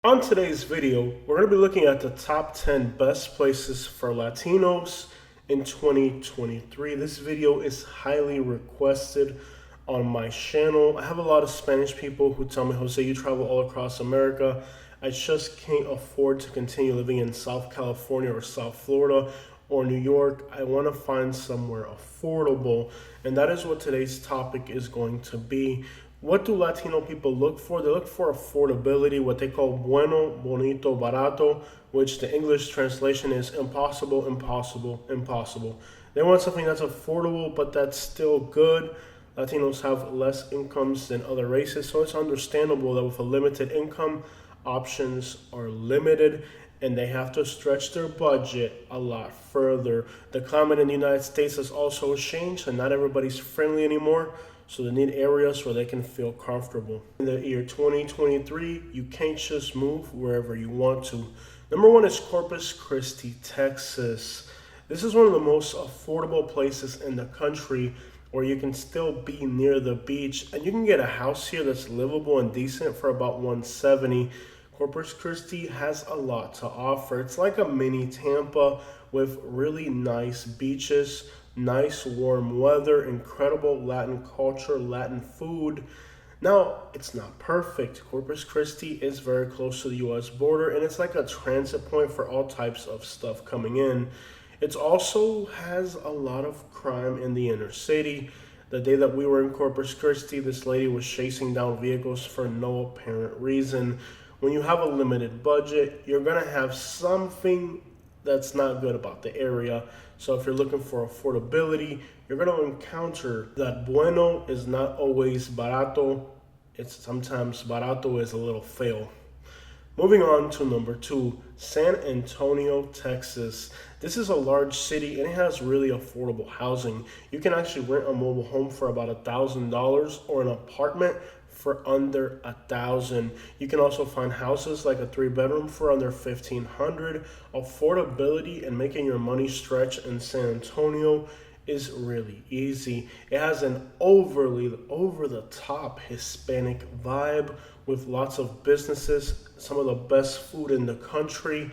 On today's video, we're going to be looking at the top 10 best places for Latinos in 2023. This video is highly requested on my channel. I have a lot of Spanish people who tell me, Jose, you travel all across America. I just can't afford to continue living in South California or South Florida or New York. I want to find somewhere affordable, and that is what today's topic is going to be. What do Latino people look for? They look for affordability, what they call bueno, bonito, barato, which the English translation is impossible, impossible, impossible. They want something that's affordable, but that's still good. Latinos have less incomes than other races, so it's understandable that with a limited income, options are limited and they have to stretch their budget a lot further. The climate in the United States has also changed, and not everybody's friendly anymore. So they need areas where they can feel comfortable. In the year 2023, you can't just move wherever you want to. Number one is Corpus Christi, Texas. This is one of the most affordable places in the country where you can still be near the beach, and you can get a house here that's livable and decent for about $170. Corpus Christi has a lot to offer. It's like a mini Tampa with really nice beaches, nice warm weather, incredible Latin culture, Latin food. Now, it's not perfect. Corpus Christi is very close to the US border, and it's like a transit point for all types of stuff coming in. It also has a lot of crime in the inner city. The day that we were in Corpus Christi, this lady was chasing down vehicles for no apparent reason. When you have a limited budget, you're gonna have something that's not good about the area. So if you're looking for affordability, you're going to encounter that bueno is not always barato. It's sometimes barato is a little fail. Moving on to number two, San Antonio, Texas. This is a large city and it has really affordable housing. You can actually rent a mobile home for about $1,000 or an apartment for under $1,000. You can also find houses like a 3-bedroom for under $1,500. Affordability and making your money stretch in San Antonio is really easy. It has an over the top Hispanic vibe with lots of businesses, some of the best food in the country.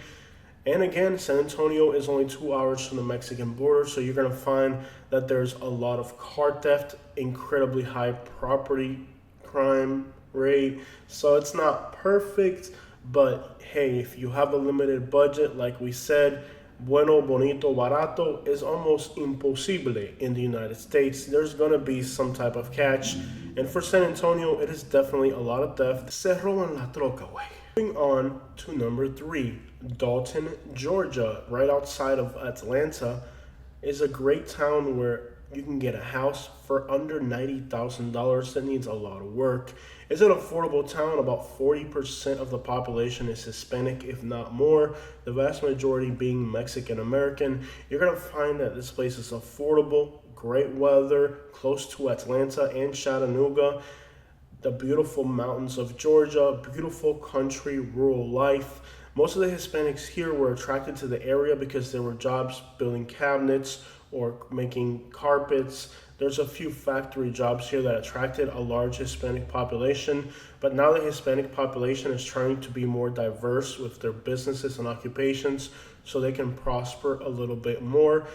And again, San Antonio is only 2 hours from the Mexican border, so you're gonna find that there's a lot of car theft, incredibly high property crime rate. So it's not perfect, but hey, if you have a limited budget, like we said, bueno, bonito, barato is almost imposible in the United States. There's gonna be some type of catch, and for San Antonio, it is definitely a lot of theft. Se roban la troca, way. Moving on to number three, Dalton, Georgia, right outside of Atlanta, is a great town where you can get a house for under $90,000. That needs a lot of work. It's an affordable town. About 40% of the population is Hispanic, if not more. The vast majority being Mexican American. You're gonna find that this place is affordable, great weather, close to Atlanta and Chattanooga. The beautiful mountains of Georgia, beautiful country, rural life. Most of the Hispanics here were attracted to the area because there were jobs building cabinets or making carpets. There's a few factory jobs here that attracted a large Hispanic population, but now the Hispanic population is trying to be more diverse with their businesses and occupations so they can prosper a little bit more.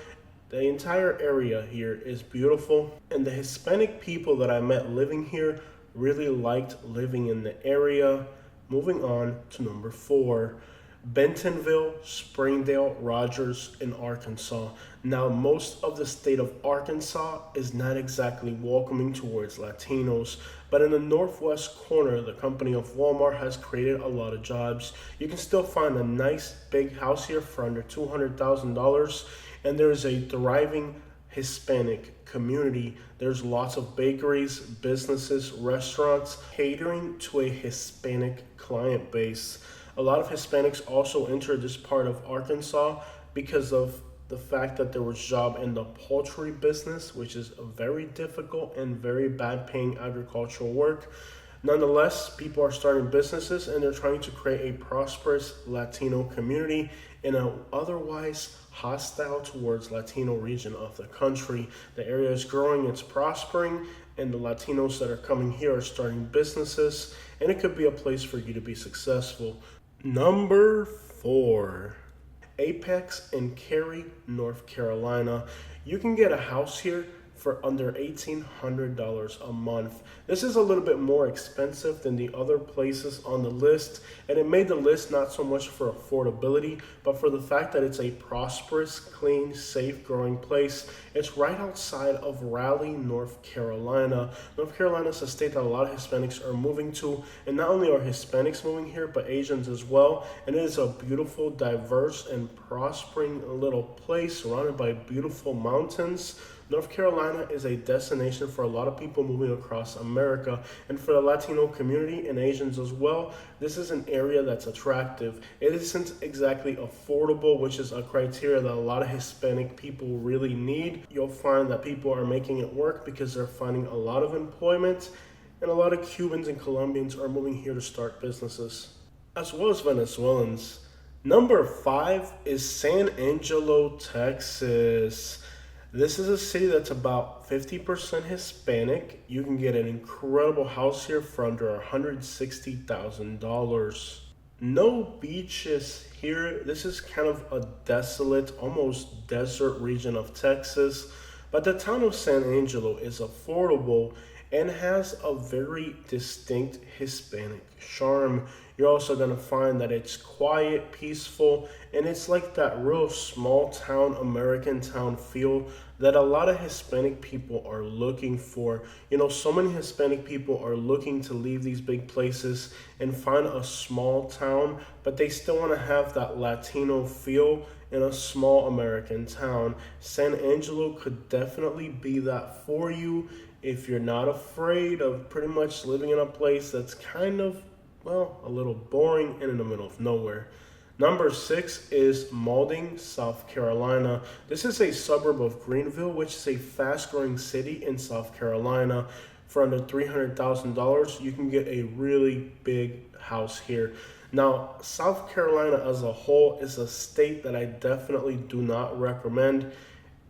The entire area here is beautiful, and the Hispanic people that I met living here really liked living in the area. Moving on to number four, Bentonville, Springdale, Rogers, in Arkansas. Now, most of the state of Arkansas is not exactly welcoming towards Latinos, but in the northwest corner, the company of Walmart has created a lot of jobs. You can still find a nice big house here for under $200,000, and there is a thriving Hispanic community. There's lots of bakeries, businesses, restaurants catering to a Hispanic client base. A lot of Hispanics also entered this part of Arkansas because of the fact that there was job in the poultry business, which is a very difficult and very bad paying agricultural work. Nonetheless, people are starting businesses and they're trying to create a prosperous Latino community in an otherwise hostile towards Latino region of the country. The area is growing, it's prospering, and the Latinos that are coming here are starting businesses, and it could be a place for you to be successful. Number 4. Apex in Cary, North Carolina. You can get a house here for under $1,800 a month. This is a little bit more expensive than the other places on the list, and it made the list not so much for affordability, but for the fact that it's a prosperous, clean, safe, growing place. It's right outside of Raleigh, North Carolina. North Carolina is a state that a lot of Hispanics are moving to, and not only are Hispanics moving here, but Asians as well. And it is a beautiful, diverse, and prospering little place surrounded by beautiful mountains. North Carolina is a destination for a lot of people moving across America, and for the Latino community and Asians as well. This is an area that's attractive. It isn't exactly affordable, which is a criteria that a lot of Hispanic people really need. You'll find that people are making it work because they're finding a lot of employment, and a lot of Cubans and Colombians are moving here to start businesses, as well as Venezuelans. Number 5 is San Angelo, Texas. This is a city that's about 50% Hispanic. You can get an incredible house here for under $160,000. No beaches here. This is kind of a desolate, almost desert region of Texas. But the town of San Angelo is affordable and has a very distinct Hispanic charm. You're also going to find that it's quiet, peaceful, and it's like that real small town, American town feel that a lot of Hispanic people are looking for. You know, so many Hispanic people are looking to leave these big places and find a small town, but they still want to have that Latino feel in a small American town. San Angelo could definitely be that for you if you're not afraid of pretty much living in a place that's kind of, well, a little boring and in the middle of nowhere. Number 6 is Mauldin, South Carolina. This is a suburb of Greenville, which is a fast-growing city in South Carolina. For under $300,000, you can get a really big house here. Now, South Carolina as a whole is a state that I definitely do not recommend.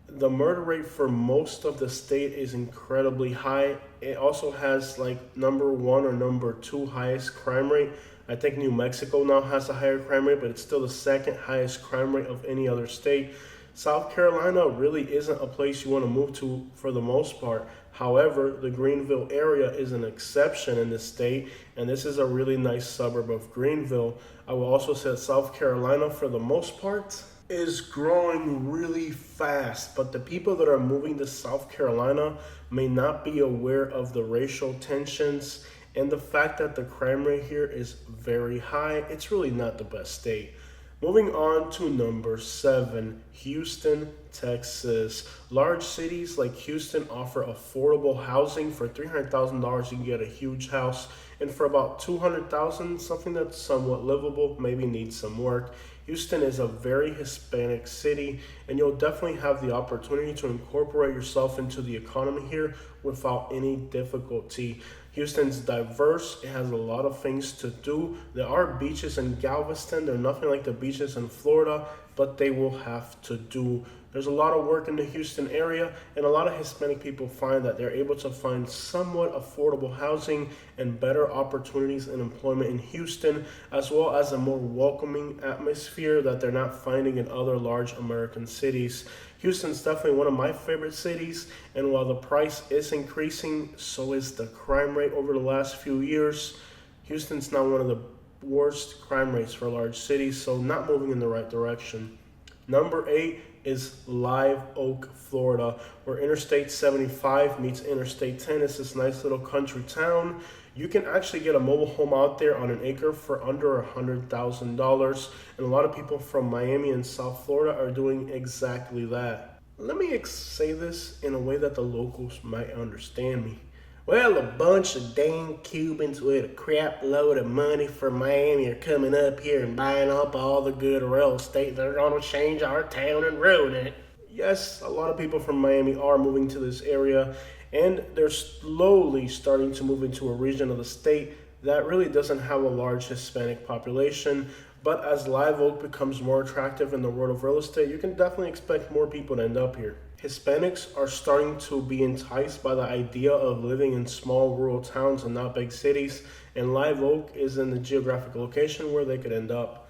The murder rate for most of the state is incredibly high. It also has like number 1 or number 2 highest crime rate. I think New Mexico now has a higher crime rate, but it's still the second highest crime rate of any other state. South Carolina really isn't a place you want to move to for the most part. However, the Greenville area is an exception in the state, and this is a really nice suburb of Greenville. I will also say that South Carolina, for the most part, is growing really fast, but the people that are moving to South Carolina may not be aware of the racial tensions and the fact that the crime rate here is very high. It's really not the best state. Moving on to number 7, Houston, Texas. Large cities like Houston offer affordable housing. For $300,000, you can get a huge house, and for about $200,000, something that's somewhat livable, maybe needs some work. Houston is a very Hispanic city, and you'll definitely have the opportunity to incorporate yourself into the economy here without any difficulty. Houston's diverse. It has a lot of things to do. There are beaches in Galveston. They're nothing like the beaches in Florida, but they will have to do. There's a lot of work in the Houston area, and a lot of Hispanic people find that they're able to find somewhat affordable housing and better opportunities and employment in Houston, as well as a more welcoming atmosphere that they're not finding in other large American cities. Houston's definitely one of my favorite cities, and while the price is increasing, so is the crime rate over the last few years. Houston's now one of the worst crime rates for large cities, so not moving in the right direction. Number 8 is Live Oak, Florida, where Interstate 75 meets Interstate 10. It's this nice little country town. You can actually get a mobile home out there on an acre for under $100,000, and a lot of people from Miami and South Florida are doing exactly that. Let me say this in a way that the locals might understand me. Well, a bunch of dang Cubans with a crap load of money from Miami are coming up here and buying up all the good real estate. They're going to change our town and ruin it. Yes, a lot of people from Miami are moving to this area, and they're slowly starting to move into a region of the state that really doesn't have a large Hispanic population. But as Live Oak becomes more attractive in the world of real estate, you can definitely expect more people to end up here. Hispanics are starting to be enticed by the idea of living in small rural towns and not big cities, and Live Oak is in the geographic location where they could end up.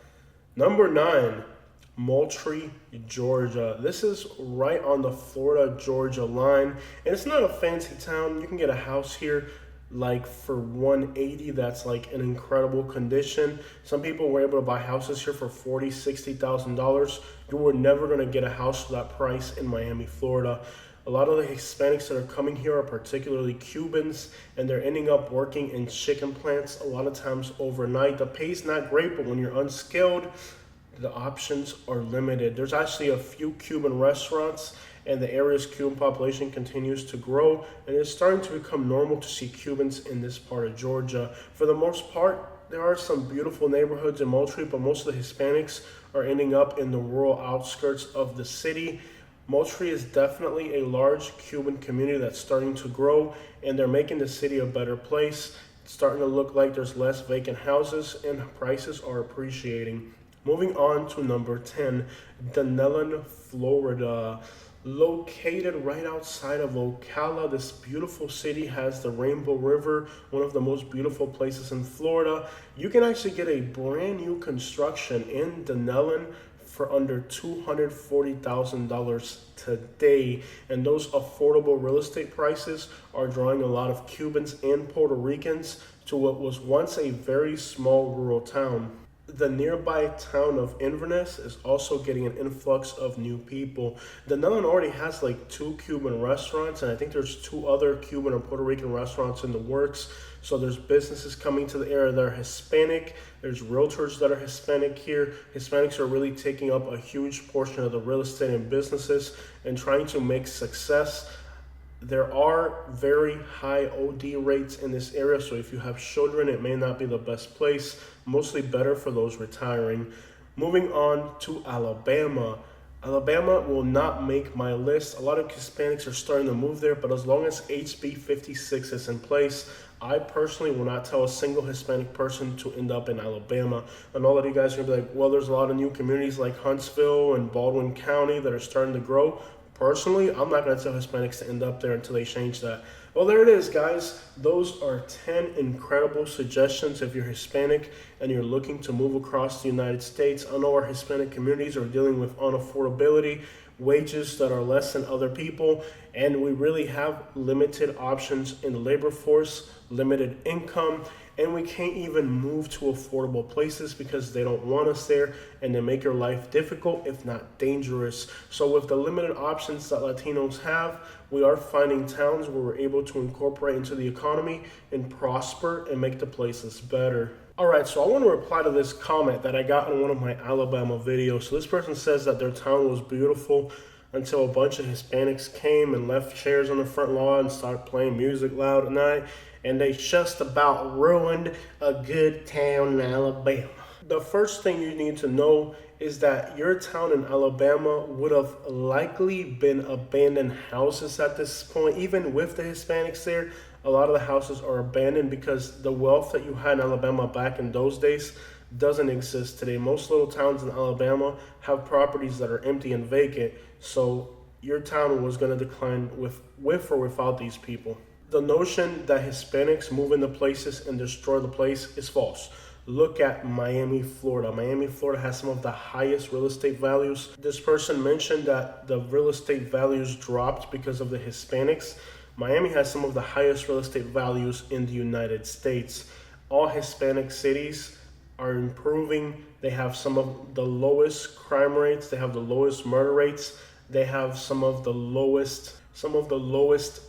Number 9, Moultrie, Georgia. This is right on the Florida-Georgia line, and it's not a fancy town. You can get a house here like for $180. That's like an incredible condition. Some people were able to buy houses here for $40,000-$60,000. You were never going to get a house for that price in Miami, Florida. A lot of the Hispanics that are coming here are particularly Cubans, and they're ending up working in chicken plants a lot of times overnight. The pay's not great, but when you're unskilled, the options are limited. There's actually a few Cuban restaurants, and the area's Cuban population continues to grow, and it's starting to become normal to see Cubans in this part of Georgia. For the most part, there are some beautiful neighborhoods in Moultrie, but most of the Hispanics are ending up in the rural outskirts of the city. Moultrie is definitely a large Cuban community that's starting to grow, and they're making the city a better place. It's starting to look like there's less vacant houses, and prices are appreciating. Moving on to number 10, Dunnellon, Florida. Located right outside of Ocala, this beautiful city has the Rainbow River, one of the most beautiful places in Florida. You can actually get a brand new construction in Dunnellon for under $240,000 today. And those affordable real estate prices are drawing a lot of Cubans and Puerto Ricans to what was once a very small rural town. The nearby town of Inverness is also getting an influx of new people. Dunnellon already has like 2 Cuban restaurants, and I think there's 2 other Cuban or Puerto Rican restaurants in the works. So there's businesses coming to the area that are Hispanic. There's realtors that are Hispanic here. Hispanics are really taking up a huge portion of the real estate and businesses and trying to make success. There are very high OD rates in this area, so if you have children, it may not be the best place. Mostly better for those retiring. Moving on to Alabama. Alabama will not make my list. A lot of Hispanics are starting to move there, but as long as HB 56 is in place, I personally will not tell a single Hispanic person to end up in Alabama. I know that you guys are going to be like, well, there's a lot of new communities like Huntsville and Baldwin County that are starting to grow. Personally, I'm not going to tell Hispanics to end up there until they change that. Well, there it is, guys. Those are 10 incredible suggestions if you're Hispanic and you're looking to move across the United States. I know our Hispanic communities are dealing with unaffordability, wages that are less than other people, and we really have limited options in the labor force, limited income, and we can't even move to affordable places because they don't want us there, and they make your life difficult, if not dangerous. So with the limited options that Latinos have, we are finding towns where we're able to incorporate into the economy and prosper and make the places better. All right, so I want to reply to this comment that I got in one of my Alabama videos. So this person says that their town was beautiful until a bunch of Hispanics came and left chairs on the front lawn and started playing music loud at night, and they just about ruined a good town in Alabama. The first thing you need to know is that your town in Alabama would have likely been abandoned houses at this point. Even with the Hispanics there, a lot of the houses are abandoned because the wealth that you had in Alabama back in those days doesn't exist today. Most little towns in Alabama have properties that are empty and vacant, so your town was going to decline with or without these people. The notion that Hispanics move into places and destroy the place is false. Look at Miami, Florida. Miami, Florida has some of the highest real estate values. This person mentioned that the real estate values dropped because of the Hispanics. Miami has some of the highest real estate values in the United States. All Hispanic cities are improving. They have some of the lowest crime rates. They have the lowest murder rates. They have some of the lowest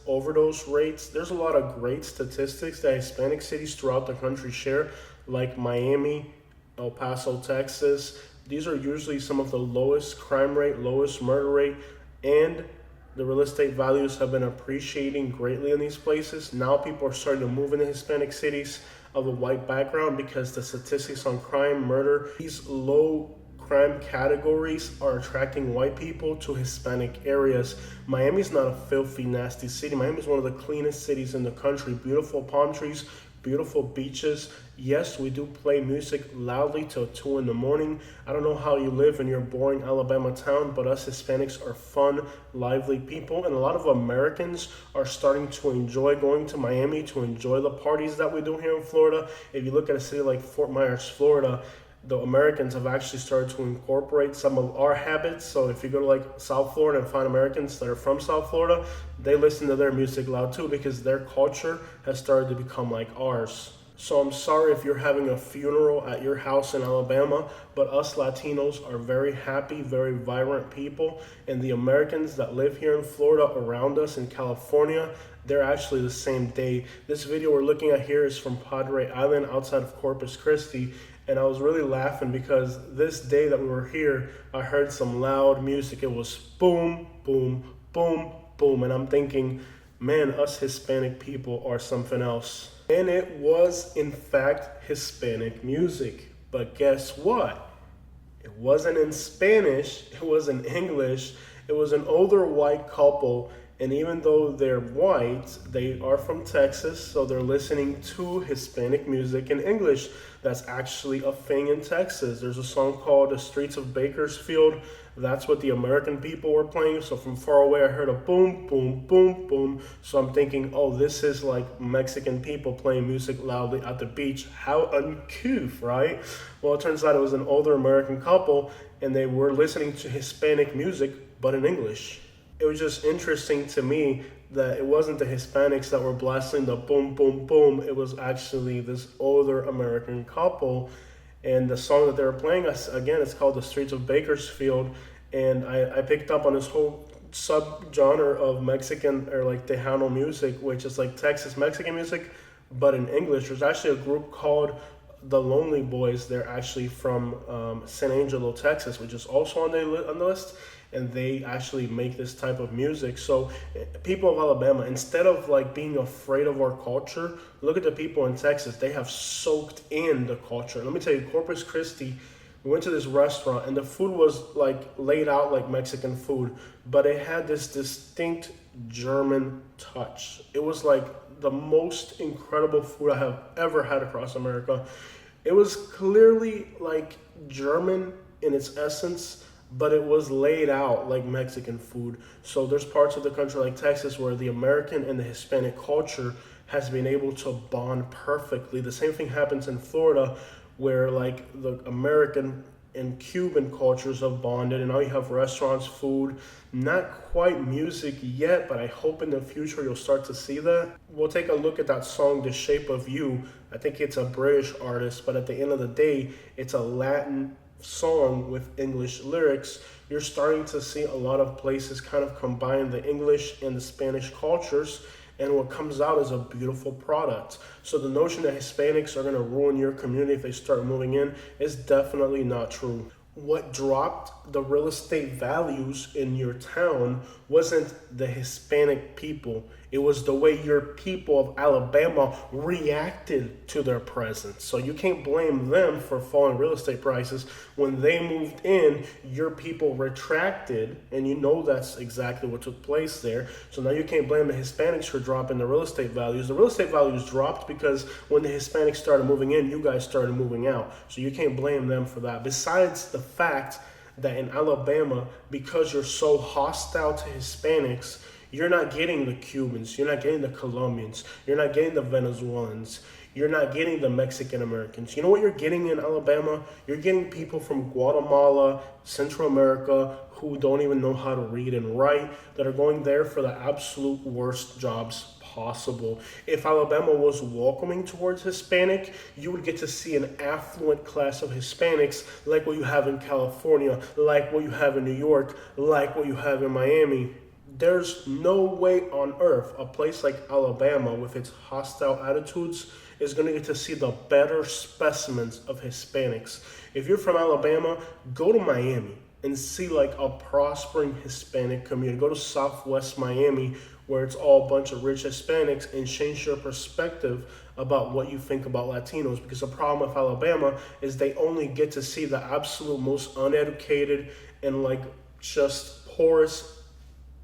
overdose rates. There's a lot of great statistics that Hispanic cities throughout the country share, like Miami, El Paso, Texas. These are usually some of the lowest crime rate, lowest murder rate, and the real estate values have been appreciating greatly in these places. Now people are starting to move into Hispanic cities of a white background because the statistics on crime, murder, these low crime categories are attracting white people to Hispanic areas. Miami's not a filthy, nasty city. Miami's one of the cleanest cities in the country. Beautiful palm trees, beautiful beaches. Yes, we do play music loudly till 2 in the morning. I don't know how you live in your boring Alabama town, but us Hispanics are fun, lively people. And a lot of Americans are starting to enjoy going to Miami, to enjoy the parties that we do here in Florida. If you look at a city like Fort Myers, Florida, the Americans have actually started to incorporate some of our habits. So if you go to like South Florida and find Americans that are from South Florida, they listen to their music loud too, because their culture has started to become like ours. So I'm sorry if you're having a funeral at your house in Alabama, but us Latinos are very happy, very vibrant people. And the Americans that live here in Florida around us in California, they're actually the same day. This video we're looking at here is from Padre Island outside of Corpus Christi. And I was really laughing because this day that we were here, I heard some loud music. It was boom, boom, boom, boom. And I'm thinking, man, us Hispanic people are something else. And it was, in fact, Hispanic music. But guess what? It wasn't in Spanish. It was in English. It was an older white couple. And even though they're white, they are from Texas, so they're listening to Hispanic music in English. That's actually a thing in Texas. There's a song called The Streets of Bakersfield. That's what the American people were playing. So from far away, I heard a boom, boom, boom, boom. So I'm thinking, oh, this is like Mexican people playing music loudly at the beach. How uncouth, right? Well, it turns out it was an older American couple, and they were listening to Hispanic music, but in English. It was just interesting to me that it wasn't the Hispanics that were blasting the boom, boom, boom. It was actually this older American couple. And the song that they were playing, again, it's called The Streets of Bakersfield. And I picked up on this whole subgenre of Mexican or like Tejano music, which is like Texas Mexican music, but in English. There's actually a group called the Lonely Boys. They're actually from San Angelo, Texas, which is also on the list. And they actually make this type of music. So people of Alabama, instead of like being afraid of our culture, look at the people in Texas. They have soaked in the culture. Let me tell you, Corpus Christi, we went to this restaurant and the food was like laid out like Mexican food, but it had this distinct German touch. It was like the most incredible food I have ever had across America. It was clearly like German in its essence, but it was laid out like Mexican food. So there's parts of the country like Texas where the American and the Hispanic culture has been able to bond perfectly. The same thing happens in Florida where like the American and Cuban cultures have bonded, and now you have restaurants, food, not quite music yet, but I hope in the future you'll start to see that. We'll take a look at that song, The Shape of You. I think it's a British artist, but at the end of the day, it's a Latin song with English lyrics. You're starting to see a lot of places kind of combine the English and the Spanish cultures, and what comes out is a beautiful product. So the notion that Hispanics are going to ruin your community if they start moving in is definitely not true. What dropped the real estate values in your town wasn't the Hispanic people. It was the way your people of Alabama reacted to their presence. So you can't blame them for falling real estate prices. When they moved in, your people retracted, and you know that's exactly what took place there. So now you can't blame the Hispanics for dropping the real estate values. The real estate values dropped because when the Hispanics started moving in, you guys started moving out. So you can't blame them for that. Besides the fact that in Alabama, because you're so hostile to Hispanics, you're not getting the Cubans, you're not getting the Colombians, you're not getting the Venezuelans, you're not getting the Mexican Americans. You know what you're getting in Alabama? You're getting people from Guatemala, Central America, who don't even know how to read and write, that are going there for the absolute worst jobs possible. If Alabama was welcoming towards Hispanic, you would get to see an affluent class of Hispanics like what you have in California, like what you have in New York, like what you have in Miami. There's no way on earth a place like Alabama with its hostile attitudes is going to get to see the better specimens of Hispanics. If you're from Alabama, go to Miami and see like a prospering Hispanic community. Go to Southwest Miami where it's all a bunch of rich Hispanics and change your perspective about what you think about Latinos. Because the problem with Alabama is they only get to see the absolute most uneducated and like just poorest,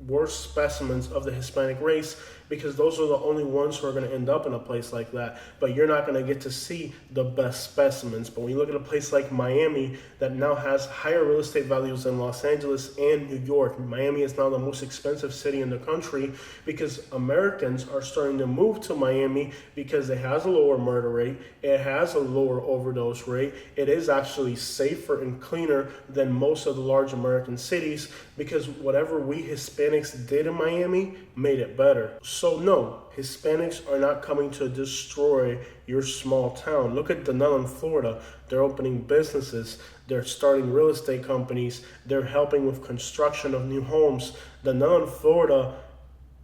worst specimens of the Hispanic race. because those are the only ones who are going to end up in a place like that. But you're not going to get to see the best specimens. But when you look at a place like Miami that now has higher real estate values than Los Angeles and New York, Miami is now the most expensive city in the country because Americans are starting to move to Miami because it has a lower murder rate, it has a lower overdose rate, it is actually safer and cleaner than most of the large American cities, because whatever we Hispanics did in Miami made it better. So no, Hispanics are not coming to destroy your small town. Look at Dunnellon, Florida. They're opening businesses, they're starting real estate companies, they're helping with construction of new homes. Dunnellon, Florida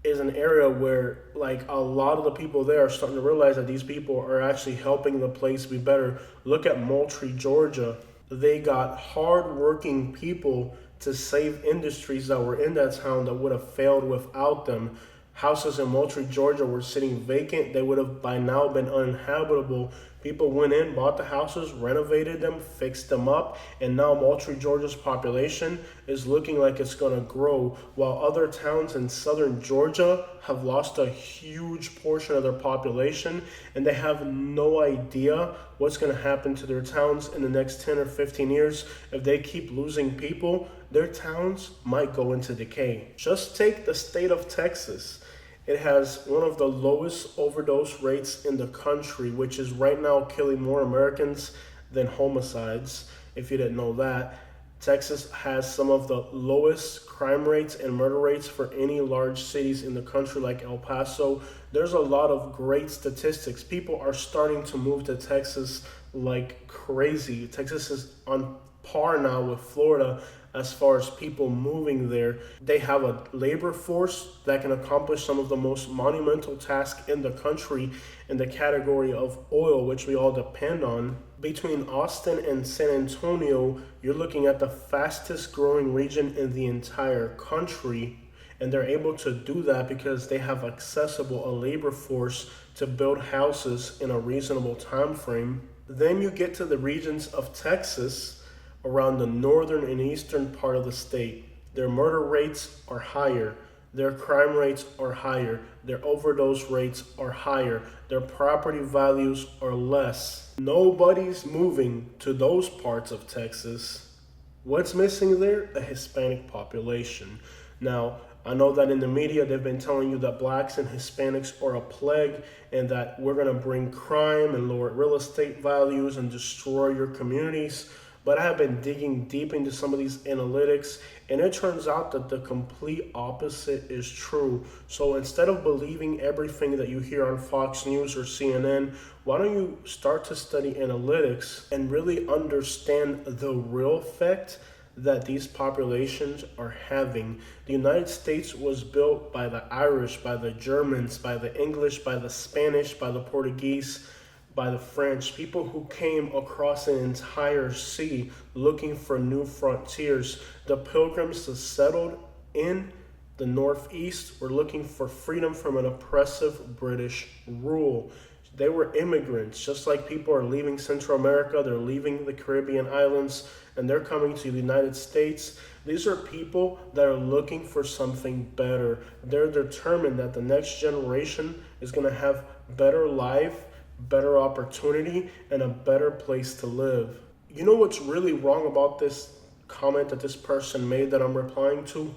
is an area where like a lot of the people there are starting to realize that these people are actually helping the place be better. Look at Moultrie, Georgia. They got hardworking people to save industries that were in that town that would have failed without them. Houses in Moultrie, Georgia were sitting vacant. They would have by now been uninhabitable. People went in, bought the houses, renovated them, fixed them up, and now Moultrie, Georgia's population is looking like it's going to grow, while other towns in southern Georgia have lost a huge portion of their population, and they have no idea what's going to happen to their towns in the next 10 or 15 years. If they keep losing people, their towns might go into decay. Just take the state of Texas. It has one of the lowest overdose rates in the country, which is right now killing more Americans than homicides. If you didn't know that, Texas has some of the lowest crime rates and murder rates for any large cities in the country, like El Paso. There's a lot of great statistics. People are starting to move to Texas like crazy. Texas is on par now with Florida as far as people moving there. They have a labor force that can accomplish some of the most monumental tasks in the country in the category of oil, which we all depend on. Between Austin and San Antonio, you're looking at the fastest growing region in the entire country. And they're able to do that because they have accessible a labor force to build houses in a reasonable time frame. Then you get to the regions of Texas around the northern and eastern part of the state. Their murder rates are higher, their crime rates are higher, their overdose rates are higher, their property values are less. Nobody's moving to those parts of Texas. What's missing there? The Hispanic population. Now, I know that in the media they've been telling you that blacks and Hispanics are a plague and that we're going to bring crime and lower real estate values and destroy your communities. But I have been digging deep into some of these analytics, and it turns out that the complete opposite is true. So instead of believing everything that you hear on Fox News or CNN, why don't you start to study analytics and really understand the real effect that these populations are having. The United States was built by the Irish, by the Germans, by the English, by the Spanish, by the Portuguese, by the French, people who came across an entire sea looking for new frontiers. The pilgrims that settled in the Northeast were looking for freedom from an oppressive British rule. They were immigrants, just like people are leaving Central America, they're leaving the Caribbean islands, and they're coming to the United States. These are people that are looking for something better. They're determined that the next generation is going to have better life, better opportunity, and a better place to live. You know what's really wrong about this comment that this person made that I'm replying to?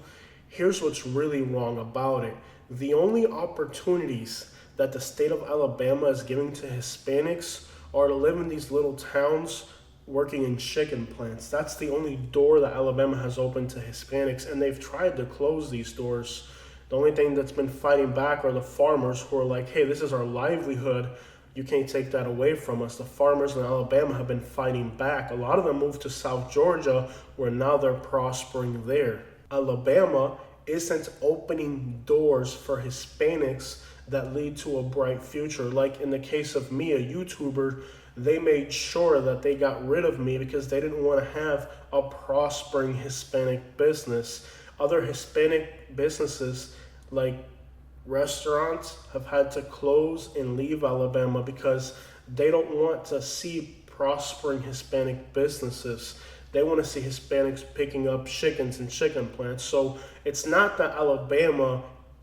Here's what's really wrong about it. The only opportunities that the state of Alabama is giving to Hispanics are to live in these little towns working in chicken plants. That's the only door that Alabama has opened to Hispanics, and they've tried to close these doors. The only thing that's been fighting back are the farmers who are like, hey, this is our livelihood. You can't take that away from us. The farmers in Alabama have been fighting back. A lot of them moved to South Georgia, where now they're prospering there. Alabama isn't opening doors for Hispanics that lead to a bright future. Like in the case of me, a YouTuber, they made sure that they got rid of me because they didn't want to have a prospering Hispanic business. Other Hispanic businesses like restaurants have had to close and leave Alabama because they don't want to see prospering Hispanic businesses. They want to see Hispanics picking up chickens and chicken plants. So it's not that Alabama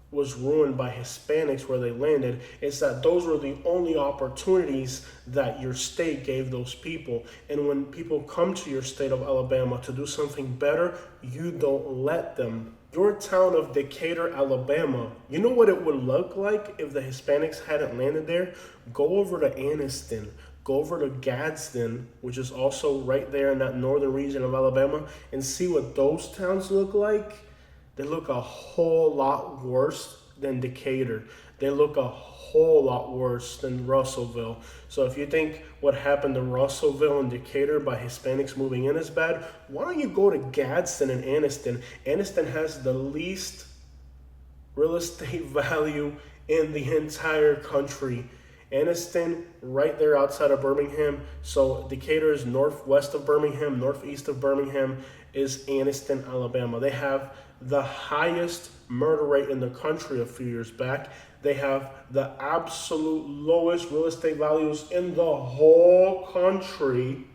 was ruined by Hispanics where they landed. It's that those were the only opportunities that your state gave those people. And when people come to your state of Alabama to do something better, you don't let them. Your town of Decatur, Alabama, you know what it would look like if the Hispanics hadn't landed there? Go over to Anniston. Go over to Gadsden, which is also right there in that northern region of Alabama, and see what those towns look like. They look a whole lot worse than Decatur. They look a whole lot worse than Russellville. So if you think what happened to Russellville and Decatur by Hispanics moving in is bad, why don't you go to Gadsden and Anniston? Anniston has the least real estate value in the entire country. Anniston, right there outside of Birmingham. So Decatur is northwest of Birmingham, northeast of Birmingham is Anniston, Alabama. They have the highest murder rate in the country a few years back. They have the absolute lowest real estate values in the whole country.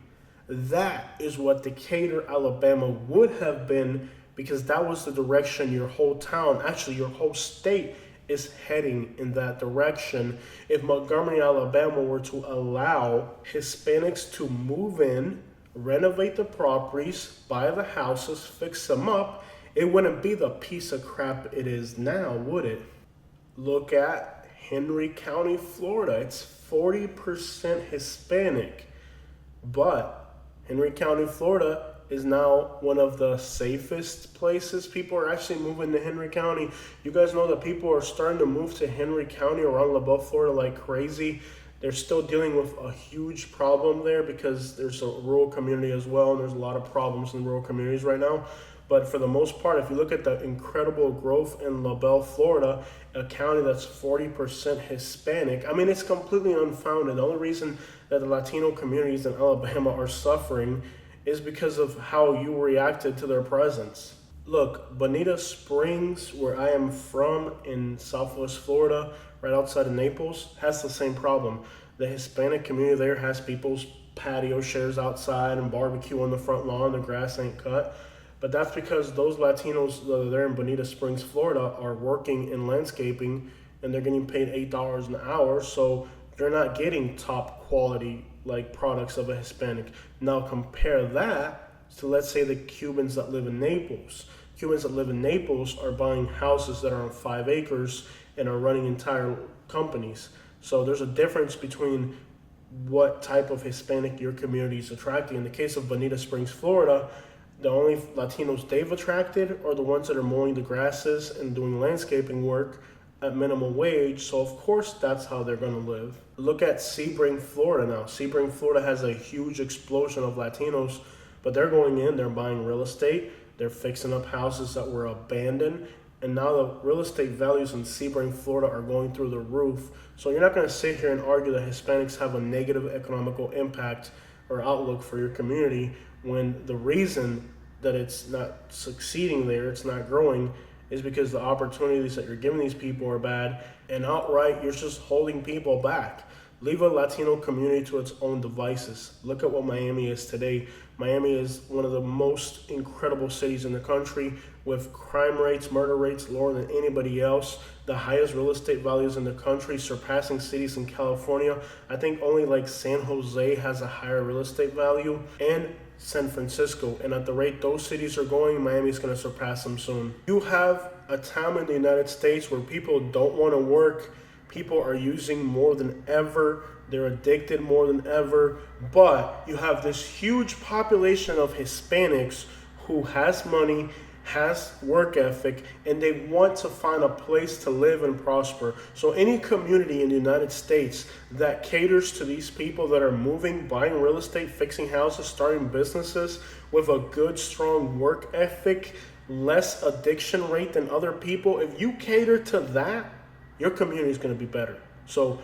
That is what Decatur, Alabama would have been, because that was the direction your whole town, actually your whole state, is heading in that direction. If Montgomery, Alabama were to allow Hispanics to move in, renovate the properties, buy the houses, fix them up, it wouldn't be the piece of crap it is now, would it? Look at Henry County, Florida. It's 40% Hispanic. But Henry County, Florida is now one of the safest places. People are actually moving to Henry County. You guys know that people are starting to move to Henry County around LaBeouf, Florida like crazy. They're still dealing with a huge problem there because there's a rural community as well, and there's a lot of problems in rural communities right now. But for the most part, if you look at the incredible growth in LaBeouf, Florida, a county that's 40% Hispanic, I mean, it's completely unfounded. The only reason that the Latino communities in Alabama are suffering is because of how you reacted to their presence. Look, Bonita Springs, where I am from in Southwest Florida, right outside of Naples, has the same problem. The Hispanic community there has people's patio shares outside and barbecue on the front lawn. The grass ain't cut. But that's because those Latinos that are there in Bonita Springs, Florida, are working in landscaping and they're getting paid $8 an hour. So they're not getting top quality like products of a Hispanic. Now compare that to, let's say, the Cubans that live in Naples. Cubans that live in Naples are buying houses that are on 5 acres and are running entire companies. So there's a difference between what type of Hispanic your community is attracting. In the case of Bonita Springs, Florida, the only Latinos they've attracted are the ones that are mowing the grasses and doing landscaping work at minimum wage. So of course that's how they're going to live. Look at Sebring, Florida now. Sebring, Florida has a huge explosion of Latinos, but they're going in, they're buying real estate, they're fixing up houses that were abandoned, and now the real estate values in Sebring, Florida are going through the roof. So you're not going to sit here and argue that Hispanics have a negative economical impact or outlook for your community when the reason that it's not succeeding there, it's not growing, is because the opportunities that you're giving these people are bad, and outright you're just holding people back. Leave a Latino community to its own devices. Look at what Miami is today. Miami is one of the most incredible cities in the country, with crime rates, murder rates lower than anybody else, the highest real estate values in the country, surpassing cities in California. I think only like San Jose has a higher real estate value, and San Francisco. And at the rate those cities are going, Miami's going to surpass them soon. You have a time in the United States where people don't want to work. People are using more than ever. They're addicted more than ever. But you have this huge population of Hispanics who has money, has work ethic, and they want to find a place to live and prosper. So any community in the United States that caters to these people that are moving, buying real estate, fixing houses, starting businesses with a good, strong work ethic, less addiction rate than other people, if you cater to that, your community is going to be better. So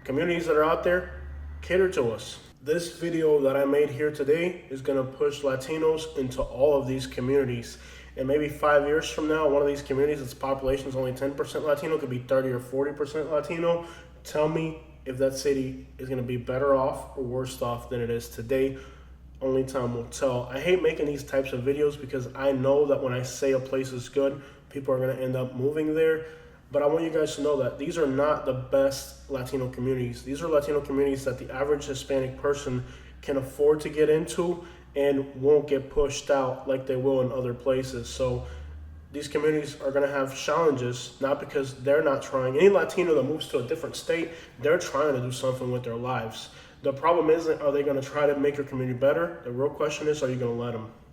communities that are out there, cater to us. This video that I made here today is going to push Latinos into all of these communities. And maybe 5 years from now, one of these communities, its population is only 10% Latino, could be 30 or 40% Latino. Tell me if that city is going to be better off or worse off than it is today. Only time will tell. I hate making these types of videos because I know that when I say a place is good, people are going to end up moving there. But I want you guys to know that these are not the best Latino communities. These are Latino communities that the average Hispanic person can afford to get into and won't get pushed out like they will in other places. So these communities are going to have challenges, not because they're not trying. Any Latino that moves to a different state, they're trying to do something with their lives. The problem isn't, are they going to try to make your community better? The real question is, are you going to let them?